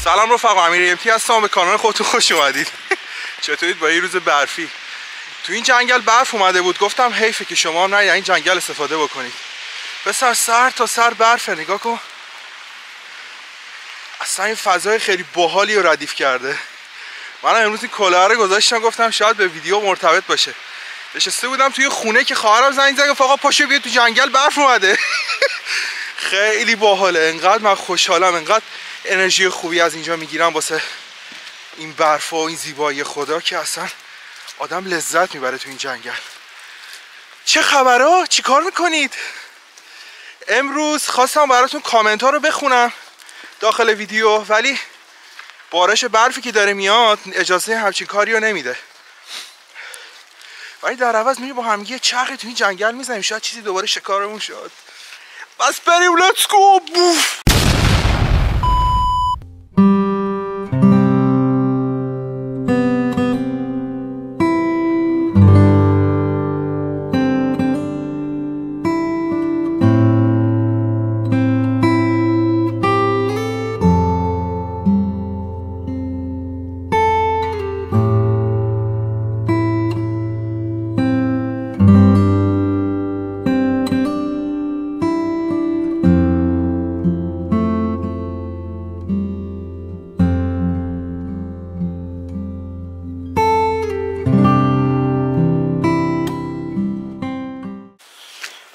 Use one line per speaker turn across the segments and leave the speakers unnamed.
سلام رفقا، امیر امتی هستم. به کانال خودتون خوش اومدید. چطورید با این روز برفی؟ تو این جنگل برف اومده بود، گفتم حیفه که شما نه این جنگل استفاده بکنید. بسر سر تا سر برفه، نگاه کن. اصلا این فضای خیلی باحالی رو ردیف کرده. من امروز این کلاه رو گذاشتم، گفتم شاید به ویدیو مرتبط باشه. نشسته بودم توی خونه که خواهرم زنگ زد گفت آقا پاشو بیا تو جنگل برف اومده. خیلی باحاله. انقدر من خوشحالم، انقدر انرژی خوبی از اینجا میگیرم واسه این برف و این زیبایی خدا که اصلا آدم لذت میبره تو این جنگل. چه خبرها؟ چی کار میکنید؟ امروز خواستم براتون کامنت ها رو بخونم داخل ویدیو، ولی بارش برفی که داره میاد اجازه همچین کاری رو نمیده. ولی در عوض میریم با هم یه چرخی تو این جنگل میزنیم، شاید چیزی دوباره شکارمون شد. بس بریم، لیتس گو. بوف.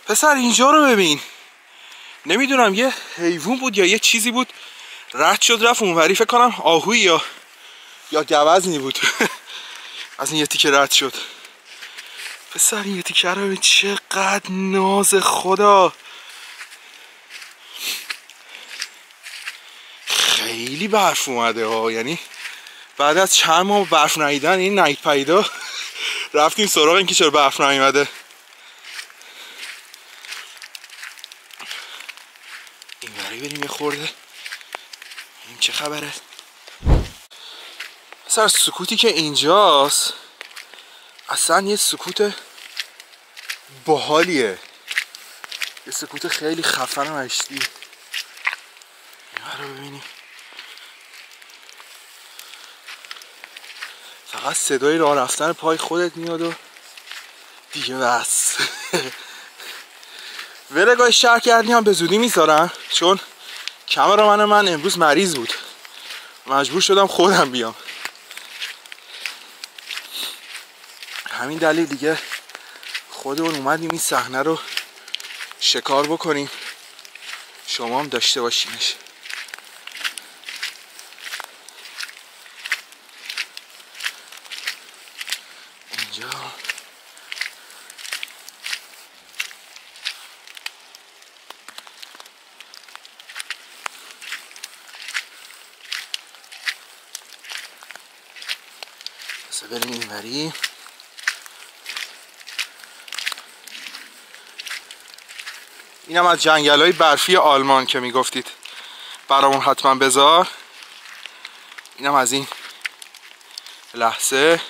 پسر اینجا رو ببین. نمیدونم یه حیوان بود یا یه چیزی بود رد شد رفت اونوری، فکر کنم آهوی یا گوزنی بود. از این یه تیکه رد شد. پسر این یه تیکه رو ببین چقدر ناز خدا. خیلی برف اومده ها، یعنی بعد از چند ماه برف ندیدن این نایت پیدا رفتیم سراغ این که چرا برف نیومده. این وری بریم یه خورده این چه خبره. سر سکوتی که اینجاست اصلا یه سکوت باحالیه، یه سکوت خیلی خفن و مشتی. این رو ببینی فقط صدای راه رفتن پای خودت میاد و دیگه بس. ولگاه شهر کردی هم به زودی میذارم چون کامرامن من امروز مریض بود، مجبور شدم خودم بیام. همین دلیل دیگه خودمون اومدیم این صحنه رو شکار بکنیم، شما هم داشته باشینش. اینجا بسه بریم این وری. اینم از جنگل‌های برفی آلمان که میگفتید برامون حتما بذار. اینم از این لحظه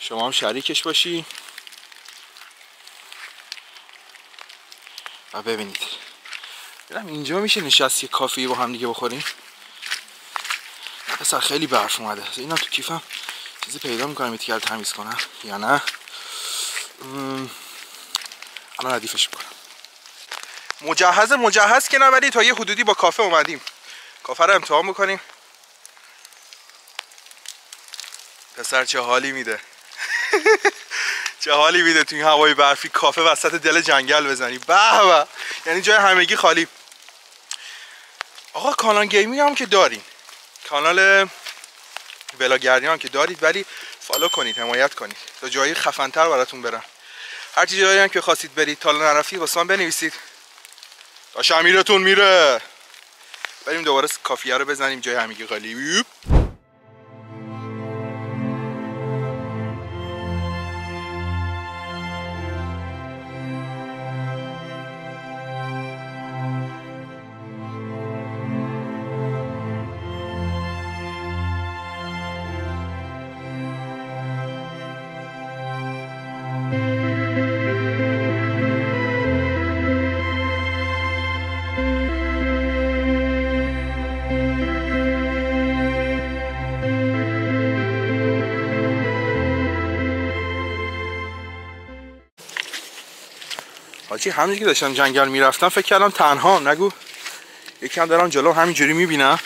شما هم شریکش باشی و ببینید. اینجا میشه نشست یه کافی با هم دیگه بخوریم. پسر خیلی برف اومده. اینا تو کیفم چیزی پیدا میکنم یه تیکر تمیز کنم یا نه. الان ردیفش میکنم. مجهز که نه، ولی تا یه حدودی با کافه اومدیم. کافه رو امتحان بکنیم. پسر چه حالی میده. چه حالی میده تو این هوای برفی کافه وسط دل جنگل بزنی. به به، یعنی جای همگی خالی. آقا کانال گیمینگ هم که دارین، کانال بلاگردی هم که دارید، ولی فالو کنید، حمایت کنید تا جایی خفن‌تر براتون برم. هر چی جایی هم که خواستید برید تا نرفتید واسه من بنویسید تا شمیرتون میره. بریم دوباره کافیه رو بزنیم جای همگی خالی. حاجی همینجوری که داشتم جنگل میرفتم فکر کردم تنهام. نگو یکم دارم جلو همینجوری میبینم،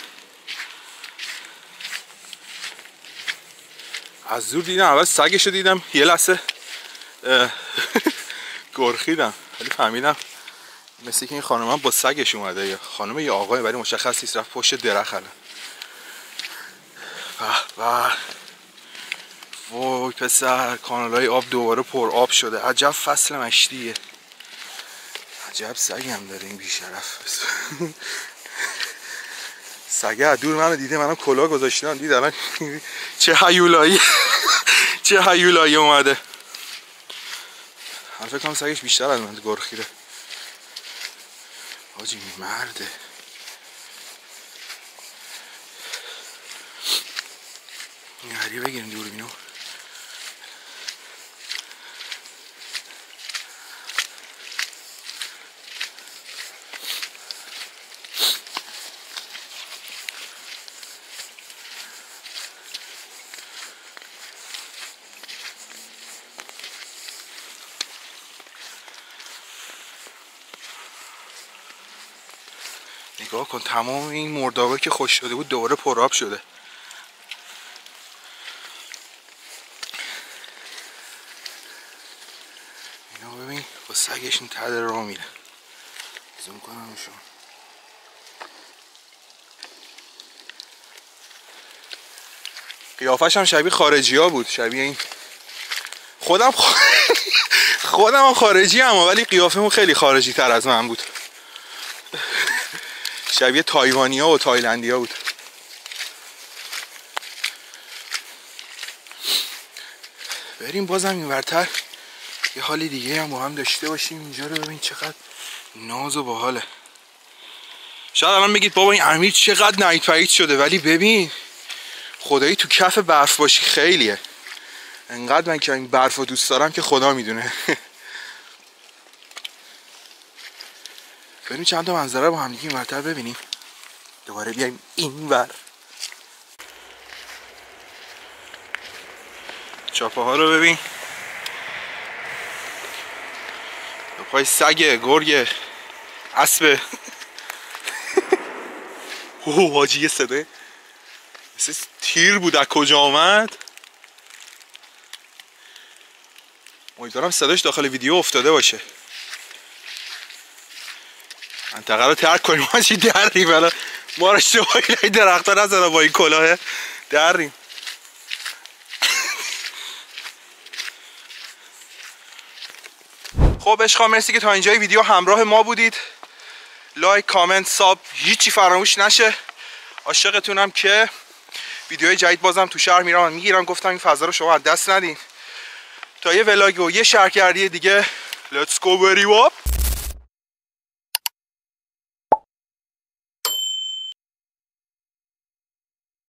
از دور دیدم اول سگشو دیدم، یه لحظه گرخیدم ولی فهمیدم مثل که این خانم هم با سگش اومده، یا خانم یا آقای ولی مشخص نیست، رفت پشت درخت. الان وای پسر، کانالای آب دوباره پر آب شده. عجب فصل مشتیه، عجب سگی هم داره این بیشرف. سگه از دور منو دیده، منم کلاه گذاشتم دید الان چه هیولایی چه هیولایی اومده. من فکر کنم سگش بیشتر از من گرخیده. حاجی مرده. این هریه بگیریم دوربینو. نگاه کن تمام این مردابه که خوش شده بود دوباره پرآب شده. اینا ببین با سگش این ته راه میره. زوم کنم شما. قیافش هم شبیه خارجی ها بود، شبیه این. خودم هم خارجی هم ولی قیافمون خیلی خارجی تر از من بود. شبیه تایوانی ها و تایلندی ها بود. بریم بازم این ورتر یه حالی دیگه هم با هم داشته باشیم. اینجا رو ببین چقدر ناز و باحاله. شاید الان بگید بابا این امیر چقدر نایت پاییت شده، ولی ببین خدایی تو کف برف باشی خیلیه. انقدر من که این برف رو دوست دارم که خدا میدونه. بریم چند تا منظره با هم دیگه این ورتر ببینیم، دوباره بیایم این ور. چاپه ها رو ببین، پای سگه، گرگه، اسبه. اوه حاجی یه صدای مثل تیر بود از کجا آمد. امیدوارم صداش داخل ویدیو افتاده باشه. منطقه رو ترک کنیم حاجی، دریم. الان ما رو اشتباهی درخت ها نزدن با این کلاه، دریم. خب عشقا مرسی که تا اینجای ویدیو همراه ما بودید. لایک، کامنت، ساب هیچی فراموش نشه. عاشقتونم که ویدیوهای جدید بازم تو شهر میرم میگیرم. گفتم این فضا رو شما از دست ندین. تا یه ولاگ و یه شهرگردی دیگه. Let's go very up.